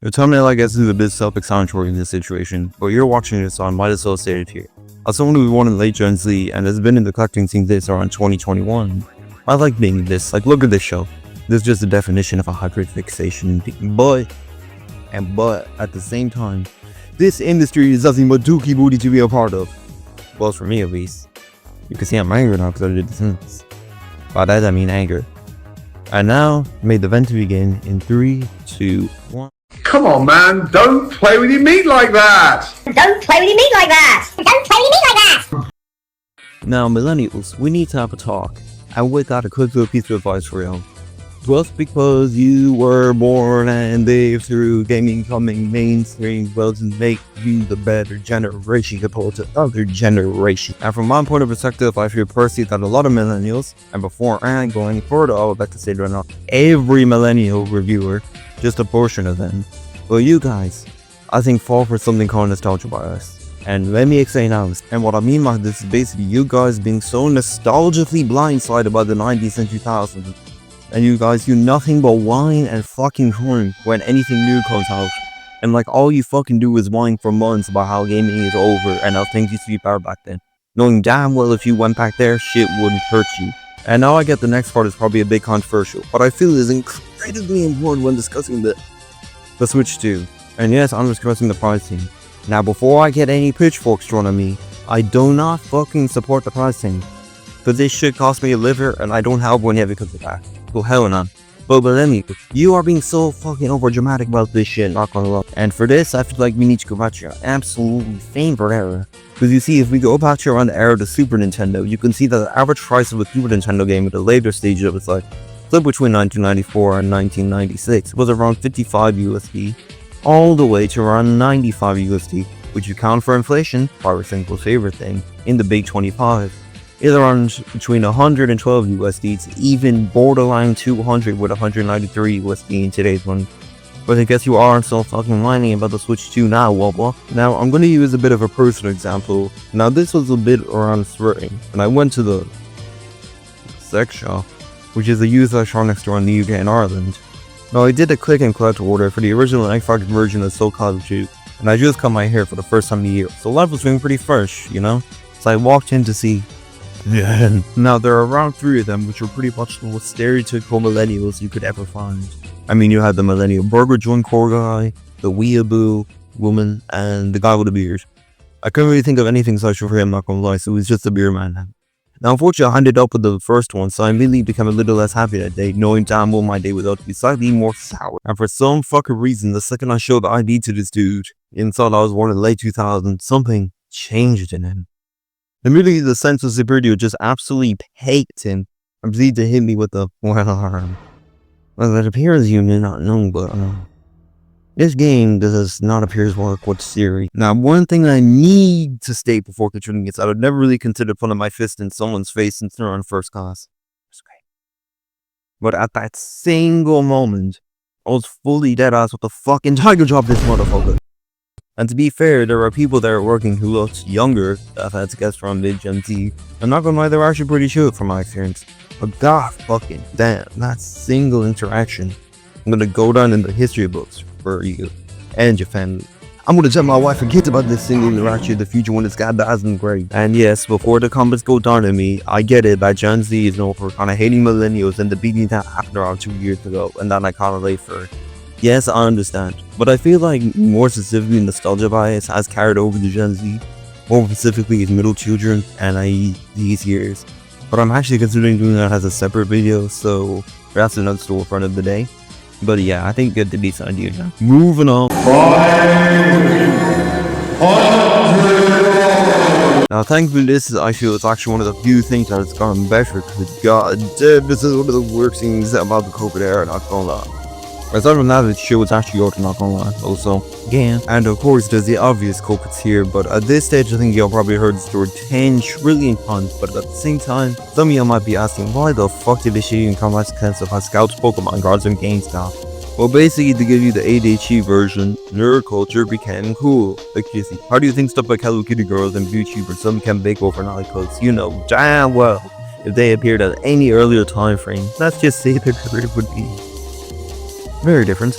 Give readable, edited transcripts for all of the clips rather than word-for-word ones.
The thumbnail, I guess, is a bit self-explanatory in this situation, but you're watching this, so I might as well say it here. As someone who was born in late Gen Z and has been in the collecting scene since around 2021, I like being this. Like, look at this show. This is just the definition of a hybrid fixation. But at the same time, this industry is nothing but dookie booty to be a part of. Well, for me at least. You can see I'm angry now because I did the sentence. By that I mean anger. And now, may the event begin in 3, 2, 1. Come on, man, don't play with your meat like that! Don't play with your meat like that! Don't play with your meat like that! Now, millennials, we need to have a talk. And with that, a quick little piece of advice for you. Just because you were born and lived through gaming coming mainstream doesn't make you the better generation compared to other generations. And from my point of perspective, I feel personally that a lot of millennials, and before I go any further, I would like to say right now, every millennial reviewer, just a portion of them, but you guys, I think fall for something called nostalgia bias. And let me explain how. And what I mean by this is basically you guys being so nostalgically blindsided by the 90s and 2000s. And you guys do nothing but whine and fucking horn when anything new comes out. And like all you fucking do is whine for months about how gaming is over and how things used to be better back then. Knowing damn well if you went back there, shit wouldn't hurt you. And now I get the next part is probably a bit controversial, but I feel is incredibly important when discussing the Switch 2. And yes, I'm discussing the pricing. Now before I get any pitchforks thrown at me, I do not fucking support the pricing. But this shit cost me a liver and I don't have one yet because of that. So hell no. But let me, you are being so fucking over dramatic about this shit, not gonna lie. And for this, I feel like we need to go back to your absolutely favorite era. Because you see, if we go back to around the era of the Super Nintendo, you can see that the average price of a Super Nintendo game at the later stage of its life, split between 1994 and 1996, was around 55 USD, all the way to around 95 USD, which you count for inflation, Pirate Simple's favorite thing, in the big 25. Is around between 112 USD to even borderline 200 with 193 USD in today's one. But I guess you aren't so fucking whining about the Switch 2 now, Wobble. Now I'm going to use a bit of a personal example. Now this was a bit around spring, and I went to the sex shop, which is a used electronics store in the UK and Ireland. Now I did a click and collect order for the original Xbox version of Soul Calibur 2, and I just cut my hair for the first time in a year, so life was feeling pretty fresh, you know? So I walked in to see. Yeah. Now there are around 3 of them, which were pretty much the most stereotypical millennials you could ever find. I mean, you had the millennial burger joint core guy, the weeaboo woman, and the guy with the beard. I couldn't really think of anything special for him, not gonna lie, so it was just a beer man. Now unfortunately I ended up with the first one, so I immediately became a little less happy that day, knowing damn well my day was out to be slightly more sour. And for some fucking reason, the second I showed the ID to this dude, and thought I was born in the late 2000s, something changed in him. Immediately, the sense of superiority just absolutely peaked him and proceeded to hit me with the well, it appears you may not know, but this game does not appear to work with Siri. Now, one thing I need to state before continuing is that I've never really considered putting my fist in someone's face since they're on first class. But at that single moment, I was fully dead ass with the fucking tiger job this motherfucker. And to be fair, there are people that are working who looked younger that I've had to guess from mid-Gen Z. I'm not gonna lie, they're actually pretty cute from my experience. But god fucking damn, that single interaction, I'm gonna go down in the history books for you and your family. I'm gonna tell my wife forget about this single interaction in the future when it's goddamn great. And yes, before the comments go down on me, I get it that Gen Z is known for kind of hating millennials and the beating that happened around 2 years ago, and that I kind of late for it. Yes, I understand, but I feel like more specifically nostalgia bias has carried over to Gen Z, more specifically its middle children and these years. But I'm actually considering doing that as a separate video, so that's another story for another day. But yeah, I think get the decent idea now. Moving on. Now thankfully this is, I feel, it's actually one of the few things that has gotten better, because god damn, this is one of the worst things about the COVID era, not gonna lie. Aside from that, the shit was actually out, not gonna lie, also. Yeah. And of course, there's the obvious culprits here, but at this stage, I think y'all probably heard the story 10 trillion times, but at the same time, some of y'all might be asking, why the fuck did this shit even come as a of Scouts, Pokemon cards, and GameStop? Well, basically, to give you the ADHD version, nerd culture became cool. Like, you see, how do you think stuff like Hello Kitty girls and VTubers some can bake overnight? Because, you know, damn well, if they appeared at any earlier time frame, let's just say their career would be very different.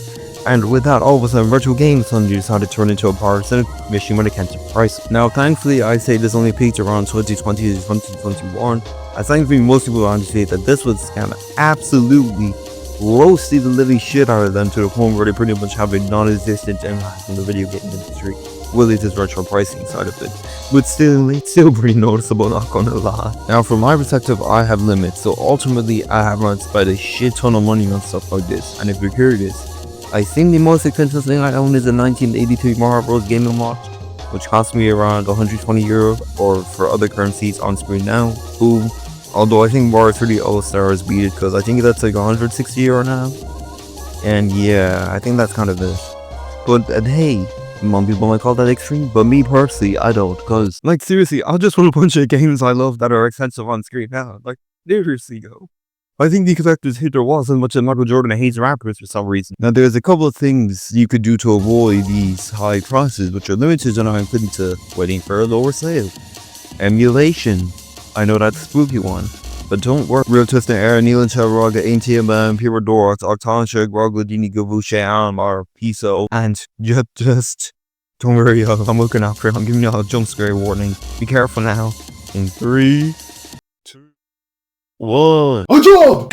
And with that, all of a sudden, virtual games suddenly decided to turn into a partisan mission when it came to price. Now, thankfully, I'd say this only peaked around 2020 to 2021. I thankfully most people understand that this was a scam absolutely roasted the living shit out of them to the point where they pretty much have a non-existent impact on the video game industry. Well, it is virtual pricing side of it, but still, it's still pretty noticeable, not gonna lie. Now, from my perspective, I have limits, so ultimately, I have not spent a shit ton of money on stuff like this. And if you're curious, I think the most expensive thing I own is a 1983 Mario Bros. Gaming Watch, which cost me around €120, or for other currencies on screen now, boom. Although I think Mario 3D All-Stars beat it, because I think that's like €160 now. And yeah, I think that's kind of it. But hey, some people might call that extreme, but me personally, I don't, because, like, seriously, I just want a bunch of games I love that are expensive on screen now. Like, seriously, yo. I think the collector's hit their walls as much as Michael Jordan hates rappers for some reason. Now, there's a couple of things you could do to avoid these high prices, which are limited, and I'm including to waiting for a lower sale. Emulation. I know that's a spooky one, but don't worry. Real Twisted Air, Neil and Raga, ATM, Pure Doors, Octanshag, Rogladini, Gavusha, Almar, Piso, and just don't worry, y'all. I'm looking after it. I'm giving y'all a jump scare warning. Be careful now. In 3, 2, 1. A job!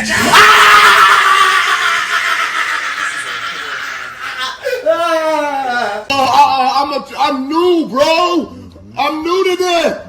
I'm new, bro. I'm new to this.